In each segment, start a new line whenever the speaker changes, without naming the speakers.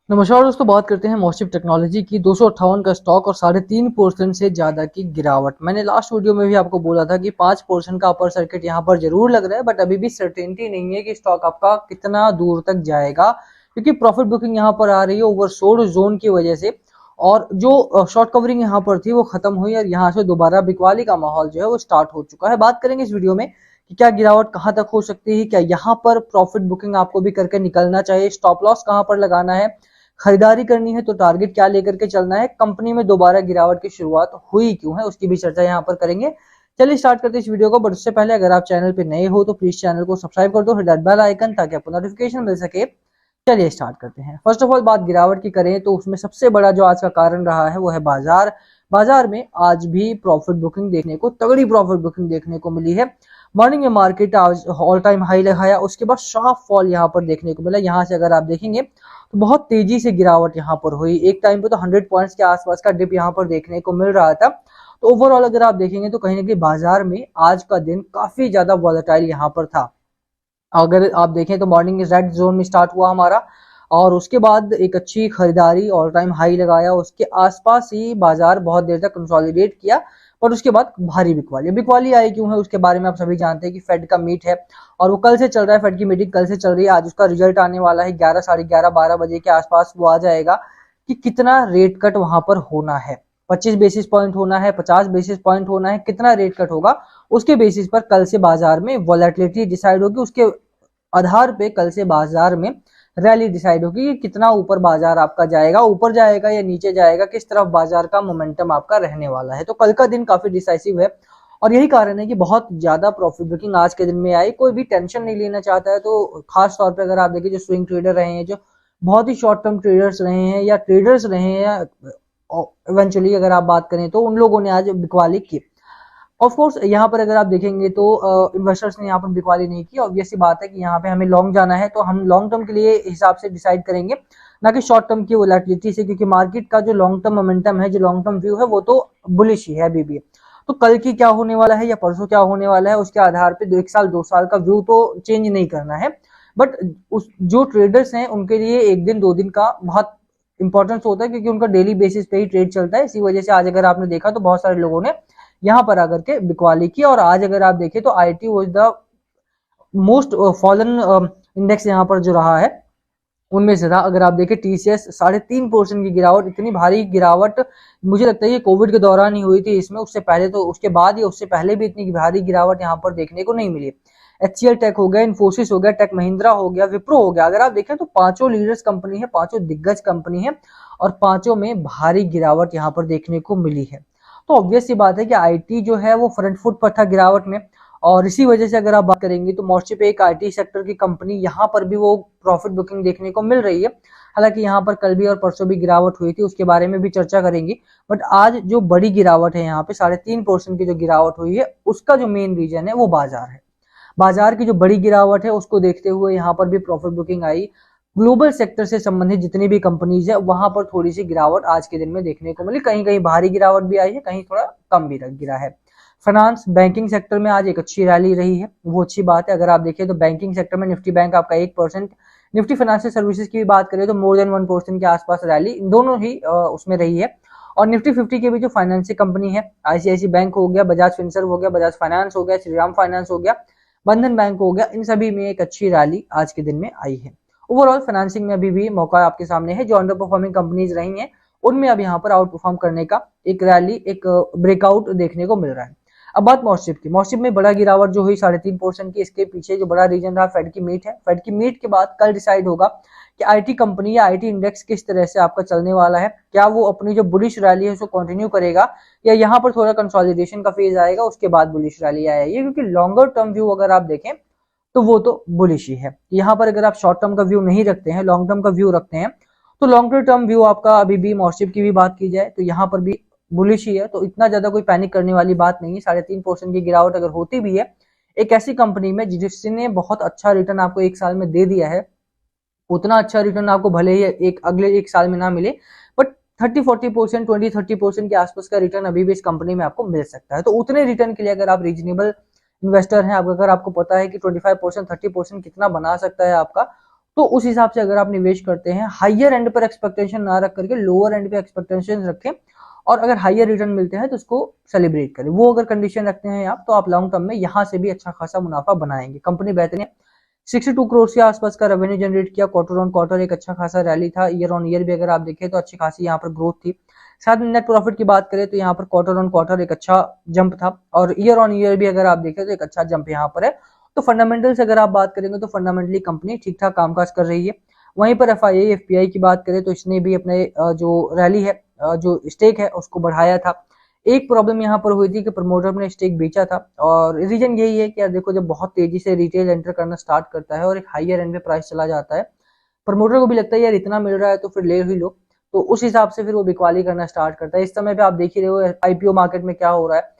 नमस्कार दोस्तों, बात करते हैं मोस्टिप टेक्नोलॉजी की। 258 का स्टॉक और 3.5% से ज्यादा की गिरावट। मैंने लास्ट वीडियो में भी आपको बोला था कि 5% का अपर सर्किट यहाँ पर जरूर लग रहा है, बट अभी भी सर्टेनिटी नहीं है कि स्टॉक आपका कितना दूर तक जाएगा, क्योंकि प्रॉफिट बुकिंग यहाँ पर आ रही है ओवरसोल्ड जोन की वजह से। और जो शॉर्ट कवरिंग यहाँ पर थी वो खत्म हुई और यहाँ से दोबारा बिकवाली का माहौल जो है वो स्टार्ट हो चुका है। बात करेंगे इस वीडियो में कि क्या गिरावट कहाँ तक हो सकती है, क्या यहाँ पर प्रॉफिट बुकिंग आपको भी करके निकलना चाहिए, स्टॉप लॉस कहाँ पर लगाना है, खरीदारी करनी है तो टारगेट क्या लेकर के चलना है, कंपनी में दोबारा गिरावट की शुरुआत हुई क्यों है, उसकी भी चर्चा यहाँ पर करेंगे। चलिए स्टार्ट करते हैं इस वीडियो को। बट उससे पहले अगर आप चैनल पे नए हो तो प्लीज चैनल को सब्सक्राइब कर दो, हिट बेल आइकन, ताकि आपको नोटिफिकेशन मिल सके। चलिए स्टार्ट करते हैं। फर्स्ट ऑफ ऑल बात गिरावट की करें तो उसमें सबसे बड़ा जो आज का कारण रहा है वो है बाजार। बाजार में आज भी प्रॉफिट बुकिंग देखने को, तगड़ी प्रॉफिट बुकिंग देखने को मिली है। मॉर्निंग में मार्केट आज ऑल टाइम हाई लगाया, उसके बाद शार्प फॉल यहाँ पर देखने को मिला। यहाँ से अगर आप देखेंगे तो बहुत तेजी से गिरावट यहाँ पर हुई। एक टाइम पे तो 100 पॉइंट्स के आसपास का डिप यहाँ पर देखने को मिल रहा था। तो ओवरऑल अगर आप देखेंगे तो कहीं ना कहीं बाजार में आज का दिन काफी ज्यादा वॉलेटाइल यहाँ पर था। अगर आप देखें तो मॉर्निंग रेड जोन में स्टार्ट हुआ हमारा, और उसके बाद एक अच्छी खरीदारी ऑल टाइम हाई लगाया। उसके आसपास ही बाजार बहुत देर तक कंसोलिडेट किया, पर उसके बाद भारी बिकवाली। बिकवाली आई क्यों है उसके बारे में आप सभी जानते हैं कि फेड का मीट है और वो कल से चल रहा है। फेड की मीटिंग कल से चल रही है। आज उसका रिजल्ट आने वाला है 11, साढ़े 11, 12 बजे के आसपास वो आ जाएगा कि कितना रेट कट वहां पर होना है। 25 बेसिस पॉइंट होना है, 50 बेसिस पॉइंट होना है, कितना रेट कट होगा उसके बेसिस पर कल से बाजार में वॉलेटिलिटी डिसाइड होगी। उसके आधार पे कल से बाजार में रैली डिसाइड होगी कि कितना ऊपर बाजार आपका जाएगा, ऊपर जाएगा या नीचे जाएगा, किस तरफ बाजार का मोमेंटम आपका रहने वाला है। तो कल का दिन काफी डिसाइसिव है और यही कारण है कि बहुत ज्यादा प्रॉफिट बुकिंग आज के दिन में आई। कोई भी टेंशन नहीं लेना चाहता है। तो खास तौर पे अगर आप देखिए, जो स्विंग ट्रेडर रहे हैं, जो बहुत ही शॉर्ट टर्म ट्रेडर्स रहे हैं या ट्रेडर्स रहे हैं, इवेंचुअली अगर आप बात करें तो उन लोगों ने आज बिकवाली की। ऑफ कोर्स यहाँ पर अगर आप देखेंगे तो इन्वेस्टर्स ने यहाँ पर बिकवाली नहीं की। ऑब्वियस सी बात है कि यहाँ पे हमें लॉन्ग जाना है, तो हम लॉन्ग टर्म के लिए हिसाब से डिसाइड करेंगे, ना कि शॉर्ट टर्म की वोलेटिलिटी से, क्योंकि मार्केट का जो लॉन्ग टर्म मोमेंटम है, जो लॉन्ग टर्म व्यू है, वो तो बुलिश ही है अभी भी। तो कल की क्या होने वाला है या परसों क्या होने वाला है उसके आधार पे 1 साल 2 साल का व्यू तो चेंज नहीं करना है। बट उस जो ट्रेडर्स हैं उनके लिए 1 दिन 2 दिन का बहुत इंपॉर्टेंस होता है, क्योंकि उनका डेली बेसिस पे ही ट्रेड चलता है। इसी वजह से आज अगर आपने देखा तो बहुत सारे लोगों ने यहाँ पर आकर के बिकवाली की। और आज अगर आप देखें तो IT was the most fallen index यहाँ पर जो रहा है उनमें से था। अगर आप देखें टीसीएस 3.5% की गिरावट, इतनी भारी गिरावट मुझे लगता है ये कोविड के दौरान ही हुई थी। इसमें उससे पहले तो, उसके बाद या उससे पहले भी इतनी भारी गिरावट यहाँ पर देखने को नहीं मिली। एचसीएल टेक हो गया, इन्फोसिस हो गया, टेक महिंद्रा हो गया, विप्रो हो गया। अगर आप देखें तो पांचों लीडर्स कंपनी है, पांचों दिग्गज कंपनी है और पांचों में भारी गिरावट यहाँ पर देखने को मिली है। तो ऑब्वियस सी बात है कि आईटी जो है वो फ्रंट फुट पर था गिरावट में। और इसी वजह से अगर आप बात करेंगे तो मोस्टशिप एक आईटी सेक्टर की कंपनी, यहाँ पर भी वो प्रॉफिट बुकिंग देखने को मिल रही है। हालांकि यहाँ पर कल भी और परसों भी गिरावट हुई थी, उसके बारे में भी चर्चा करेंगे। बट आज जो बड़ी गिरावट है यहाँ पे 3.5% की जो गिरावट हुई है, उसका जो मेन रीजन है वो बाजार है। बाजार की जो बड़ी गिरावट है उसको देखते हुए यहाँ पर भी प्रॉफिट बुकिंग आई। ग्लोबल सेक्टर से संबंधित जितनी भी कंपनीज है वहां पर थोड़ी सी गिरावट आज के दिन में देखने को मिली। कहीं कहीं भारी गिरावट भी आई है, कहीं थोड़ा कम भी गिरा है। फाइनेंस बैंकिंग सेक्टर में आज एक अच्छी रैली रही है, वो अच्छी बात है। अगर आप देखें तो बैंकिंग सेक्टर में निफ्टी बैंक आपका 1%, निफ्टी फाइनेंशियल सर्विसेज की भी बात करें तो मोर देन 1% के आसपास रैली इन दोनों ही उसमें रही है। और निफ्टी 50 के भी जो फाइनेंशियल कंपनी है, आईसीआईसी बैंक हो गया, बजाज फिनसर्व हो गया, बजाज फाइनेंस हो गया, श्रीराम फाइनेंस हो गया, बंधन बैंक हो गया, इन सभी में एक अच्छी रैली आज के दिन में आई है। ओवरऑल फाइनेंसिंग में अभी भी मौका आपके सामने है। जो अंडर परफॉर्मिंग कंपनीज रही हैं उनमें अब यहाँ पर आउट परफॉर्म करने का एक रैली, एक ब्रेकआउट देखने को मिल रहा है। अब बात मोस्टिप की। मोस्टिप में बड़ा गिरावट जो हुई 3.5% की, इसके पीछे जो बड़ा रीजन रहा फेड की मीट है। फेड की मीट के बाद कल डिसाइड होगा कि आईटी कंपनी या आईटी इंडेक्स किस तरह से आपका चलने वाला है। क्या वो अपनी जो बुलिश रैली है उसको कंटिन्यू करेगा या यहाँ पर थोड़ा कंसोलिडेशन का फेज आएगा, उसके बाद बुलिश रैली आएगी। क्योंकि लॉन्गर टर्म व्यू अगर आप देखें तो वो तो बुलिश ही है। यहाँ पर अगर आप शॉर्ट टर्म का व्यू नहीं रखते हैं, लॉन्ग टर्म का व्यू रखते हैं, तो लॉन्ग टर्म व्यू आपका अभी भी मोस्टिप की भी बात की जाए तो यहाँ पर भी बुलिश ही है। तो इतना ज्यादा कोई पैनिक करने वाली बात नहीं है। 3.5% की गिरावट अगर होती भी है एक ऐसी कंपनी में जिसने बहुत अच्छा रिटर्न आपको 1 साल में दे दिया है, उतना अच्छा रिटर्न आपको भले ही अगले 1 साल में ना मिले, बट 30-40%, 20-30% के आसपास का रिटर्न अभी भी इस कंपनी में आपको मिल सकता है। तो उतने रिटर्न के लिए अगर आप रीजनेबल इन्वेस्टर हैं, अगर आपको पता है कि 25%, 30% कितना बना सकता है आपका, तो उस हिसाब से अगर आप निवेश करते हैं, हाइयर एंड पर एक्सपेक्टेशन ना रख करके लोअर एंड पे एक्सपेक्टेशन रखें, और अगर हाइयर रिटर्न मिलते हैं तो उसको सेलिब्रेट करें। वो अगर कंडीशन रखते हैं आप, तो आप लॉन्ग टर्म में यहाँ से भी अच्छा खासा मुनाफा बनाएंगे। कंपनी बेहतरीन है, 62 करोड़ के आसपास का रेवेन्यू जनरेट किया, क्वार्टर ऑन क्वार्टर एक अच्छा खासा रैली था, ईयर ऑन ईयर भी अगर आप देखें तो अच्छी खासी यहाँ पर ग्रोथ थी। साथ में नेट प्रॉफिट की बात करें तो यहाँ पर क्वार्टर ऑन क्वार्टर एक अच्छा जंप था, और ईयर ऑन ईयर भी अगर आप देखें तो एक अच्छा जंप यहाँ पर है। तो फंडामेंटल्स अगर आप बात करेंगे तो फंडामेंटली कंपनी ठीक ठाक कामकाज कर रही है। वहीं पर एफपीआई की बात करें तो इसने भी अपने जो रैली है, जो स्टेक है उसको बढ़ाया था। एक प्रॉब्लम यहाँ पर हुई थी कि प्रमोटर ने स्टेक बेचा था, और रीजन यही है कि यार देखो, जब बहुत तेजी से रिटेल एंटर करना स्टार्ट करता है और एक हाइयर एंड पे प्राइस चला जाता है, प्रमोटर को भी लगता है यार इतना मिल रहा है तो फिर ले ही लो, तो उस हिसाब से फिर वो बिकवाली करना स्टार्ट करता है। इस समय पे आप देख ही रहे हो आईपीओ मार्केट में क्या हो रहा है।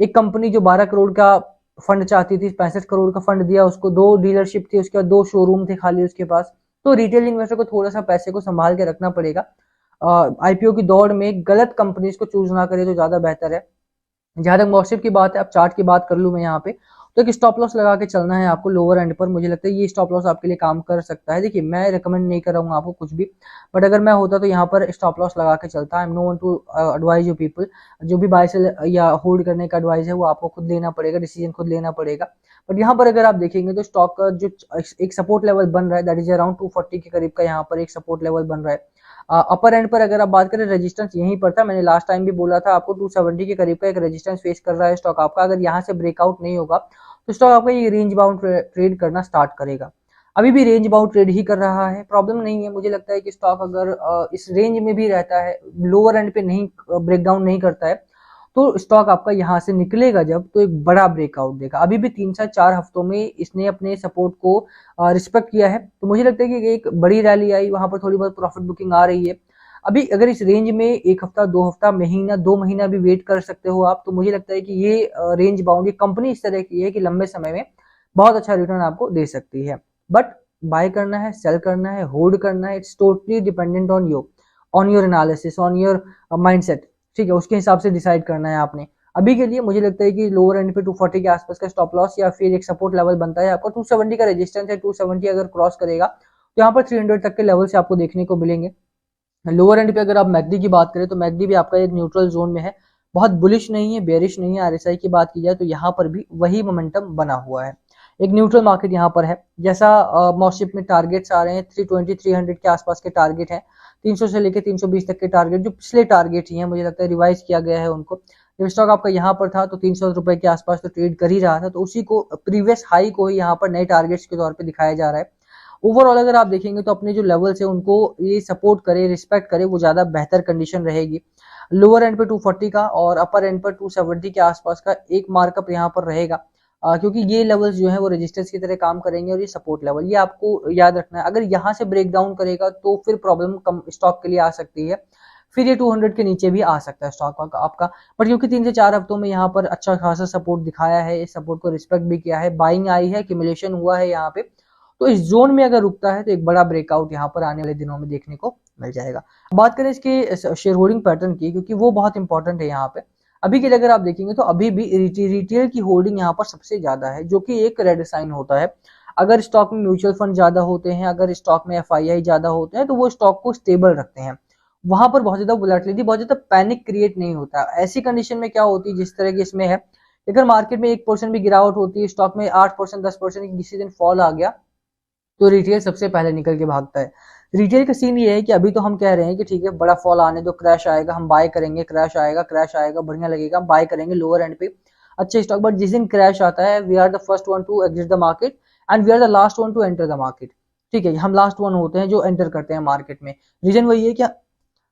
एक कंपनी जो 12 करोड़ का फंड चाहती थी, 65 करोड़ का फंड दिया उसको, 2 डीलरशिप थी, उसके बाद 2 शोरूम थे खाली उसके पास। तो रिटेल इन्वेस्टर को थोड़ा सा पैसे को संभाल के रखना पड़ेगा। आईपीओ की दौड़ में गलत कंपनीज को चूज ना करे तो ज्यादा बेहतर है। जहां तक मॉर्शिप की बात है, अब चार्ट की बात कर लूं मैं यहाँ पे, तो एक स्टॉप लॉस लगा के चलना है आपको लोअर एंड पर। मुझे लगता है ये स्टॉप लॉस आपके लिए काम कर सकता है। देखिए, मैं रिकमेंड नहीं कर रहा हूँ आपको कुछ भी, बट अगर मैं होता तो यहाँ पर स्टॉप लॉस लगा के चलता। I am no one to advise you people. जो भी बाय सेल या होल्ड करने का एडवाइस है वो आपको खुद लेना पड़ेगा, डिसीजन खुद लेना पड़ेगा। बट यहाँ पर अगर आप देखेंगे तो स्टॉक का जो एक सपोर्ट लेवल बन रहा है, दैट इज अराउंड 240 के करीब का यहाँ पर एक सपोर्ट लेवल बन रहा है। अपर एंड पर अगर आप बात करें, रेजिस्टेंस यहीं पर था, मैंने लास्ट टाइम भी बोला था आपको, 270 के करीब का एक रेजिस्टेंस फेस कर रहा है स्टॉक आपका। अगर यहाँ से ब्रेकआउट नहीं होगा तो स्टॉक आपका ये रेंज बाउंड ट्रेड करना स्टार्ट करेगा। अभी भी रेंज बाउंड ट्रेड ही कर रहा है, प्रॉब्लम नहीं है। मुझे लगता है कि स्टॉक अगर इस रेंज में भी रहता है, लोअर एंड पे नहीं ब्रेकडाउन नहीं करता है, तो स्टॉक आपका यहाँ से निकलेगा जब, तो एक बड़ा ब्रेकआउट देगा। अभी भी 3 से 4 हफ्तों में इसने अपने सपोर्ट को रिस्पेक्ट किया है, तो मुझे लगता है कि एक बड़ी रैली आई, वहां पर थोड़ी बहुत प्रॉफिट बुकिंग आ रही है। अभी अगर इस रेंज में 1 हफ्ता, 2 हफ्ता, महीना, 2 महीना भी वेट कर सकते हो आप, तो मुझे लगता है कि ये रेंज बाउंड, ये कंपनी इस तरह की है कि लंबे समय में बहुत अच्छा रिटर्न आपको दे सकती है। बट बाय करना है, सेल करना है, होल्ड करना है, it's totally dependent on your analysis, on your mindset. ठीक है, उसके हिसाब से डिसाइड करना है आपने। अभी के लिए मुझे लगता है कि लोअर एंड पे 240 के आसपास का स्टॉप लॉस या फिर एक सपोर्ट लेवल बनता है आपका। 270 का रेजिस्टेंस है, 270 अगर क्रॉस करेगा तो यहाँ पर 300 तक के लेवल से आपको देखने को मिलेंगे। लोअर एंड पे अगर आप मैकडी की बात करें तो मैकडी भी आपका एक न्यूट्रल जोन में है, बहुत बुलिश नहीं है, बेरिश नहीं है। आरएसआई की बात की जाए तो यहाँ पर भी वही मोमेंटम बना हुआ है, एक न्यूट्रल मार्केट यहाँ पर है। जैसा मॉस्शिप में टारगेट्स आ रहे हैं, 320 300 के आसपास के टारगेट हैं, 300 से लेकर 320 तक के टारगेट जो पिछले टारगेट ही हैं, मुझे लगता है रिवाइज किया गया है उनको। जब स्टॉक आपका यहाँ पर था तो 300 रुपए के आसपास तो ट्रेड कर ही रहा था, तो उसी को प्रीवियस हाई को ही यहाँ पर नए टारगेट्स के तौर पर दिखाया जा रहा है। ओवरऑल अगर आप देखेंगे तो अपने जो लेवल्स है उनको ये सपोर्ट करे, रिस्पेक्ट करे, वो ज्यादा बेहतर कंडीशन रहेगी। लोअर एंड पे 240 का और अपर एंड पर 270 के आसपास का एक मार्कअप यहाँ पर रहेगा, क्योंकि ये लेवल्स जो है वो रेजिस्टेंस की तरह काम करेंगे, और ये सपोर्ट लेवल, ये आपको याद रखना है। अगर यहाँ से ब्रेक डाउन करेगा तो फिर प्रॉब्लम कम स्टॉक के लिए आ सकती है, फिर ये 200 के नीचे भी आ सकता है स्टॉक आपका। बट क्योंकि 3 से 4 हफ्तों में यहाँ पर अच्छा खासा सपोर्ट दिखाया है, इस सपोर्ट को रिस्पेक्ट भी किया है, बाइंग आई है, एक्यूमुलेशन हुआ है यहाँ पे, तो इस जोन में अगर रुकता है तो एक बड़ा ब्रेकआउट यहाँ पर आने वाले दिनों में देखने को मिल जाएगा। बात करें इसके शेयर होल्डिंग पैटर्न की, क्योंकि वो बहुत इंपॉर्टेंट है यहाँ पे। अभी के लिए अगर आप देखेंगे तो अभी भी रिटेल की होल्डिंग यहाँ पर सबसे ज्यादा है, जो कि एक रेड साइन होता है। अगर स्टॉक में म्यूचुअल फंड ज्यादा होते हैं, अगर स्टॉक में एफआईआई ज्यादा होते हैं, तो वो स्टॉक को स्टेबल रखते हैं, वहां पर बहुत ज्यादा वोलेटिलिटी, बहुत ज्यादा पैनिक क्रिएट नहीं होता। ऐसी कंडीशन में क्या होती है, जिस तरह की इसमें है, अगर मार्केट में 1% भी गिरावट होती है, स्टॉक में 8% 10% किसी दिन फॉल आ गया, तो रिटेल सबसे पहले निकल के भागता है। रिटेल का सीन ये है कि अभी तो हम कह रहे हैं कि ठीक है, बड़ा फॉल आने दो, क्रैश आएगा, हम बाय करेंगे, क्रैश आएगा बढ़िया लगेगा, हम बाय करेंगे लोअर एंड पे अच्छे स्टॉक। बट जिस दिन क्रैश आता है, we are the first one to exit the market and we are the last one to enter the market. ठीक है, हम लास्ट वन होते हैं जो एंटर करते हैं मार्केट में। रीजन वही है कि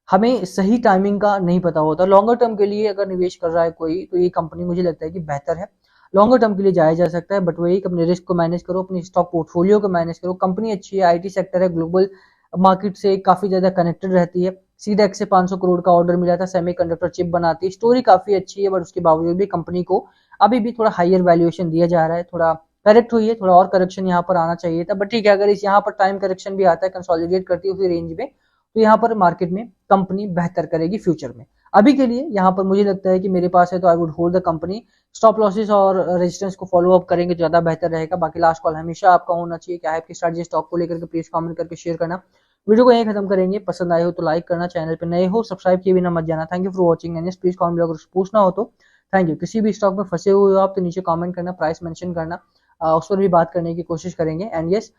हमें सही टाइमिंग का नहीं पता होता। लॉन्गर टर्म के लिए अगर निवेश कर रहा है कोई, तो ये कंपनी मुझे लगता है कि बेहतर है, लॉन्गर टर्म के लिए जाया जा सकता है। बट वही अपने रिस्क को मैनेज करो, अपनी स्टॉक पोर्टफोलियो को मैनेज करो। कंपनी अच्छी है, आईटी सेक्टर है, ग्लोबल मार्केट से काफी ज्यादा कनेक्टेड रहती है। सीडेक्स से 500 करोड़ का ऑर्डर मिला था, सेमीकंडक्टर चिप बनाती है, स्टोरी काफी अच्छी है, बट उसके बावजूद भी कंपनी को अभी भी थोड़ा हायर वैल्यूएशन दिया जा रहा है। थोड़ा करेक्ट हुई है, थोड़ा और करेक्शन यहाँ पर आना चाहिए था, बट ठीक है, अगर इस यहाँ पर टाइम करेक्शन भी आता है, कंसोलिडेट करती है उसी रेंज में, तो यहाँ पर मार्केट में कंपनी बेहतर करेगी फ्यूचर में। अभी के लिए यहाँ पर मुझे लगता है कि मेरे पास है तो I would hold the company. Stop losses और रेजिस्टेंस को फॉलो अप करेंगे, ज्यादा बेहतर रहेगा। बाकी लास्ट कॉल हमेशा आपका होना चाहिए, क्या है आपकी स्ट्रैटेजी स्टॉक को लेकर के, प्लीज कमेंट करके शेयर करना। वीडियो को यहीं खत्म करेंगे, पसंद आए हो तो लाइक करना, चैनल पे नए हो सब्सक्राइब किए बिना मत जाना। Thank you for watching and please comment अगर कुछ पूछना हो तो। Thank you. किसी भी स्टॉक में फंसे हुए हो आप तो नीचे कमेंट करना, प्राइस मेंशन करना, उस पर भी बात करने की कोशिश करेंगे। एंड यस,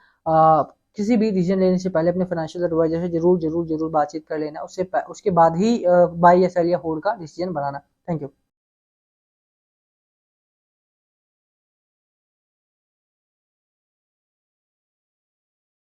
किसी भी डिसीजन लेने से पहले अपने फाइनेंशियल एडवाइजर से जरूर जरूर जरूर बातचीत कर लेना, उसके बाद ही बाय या सेल या होल्ड का डिसीजन बनाना। Thank you.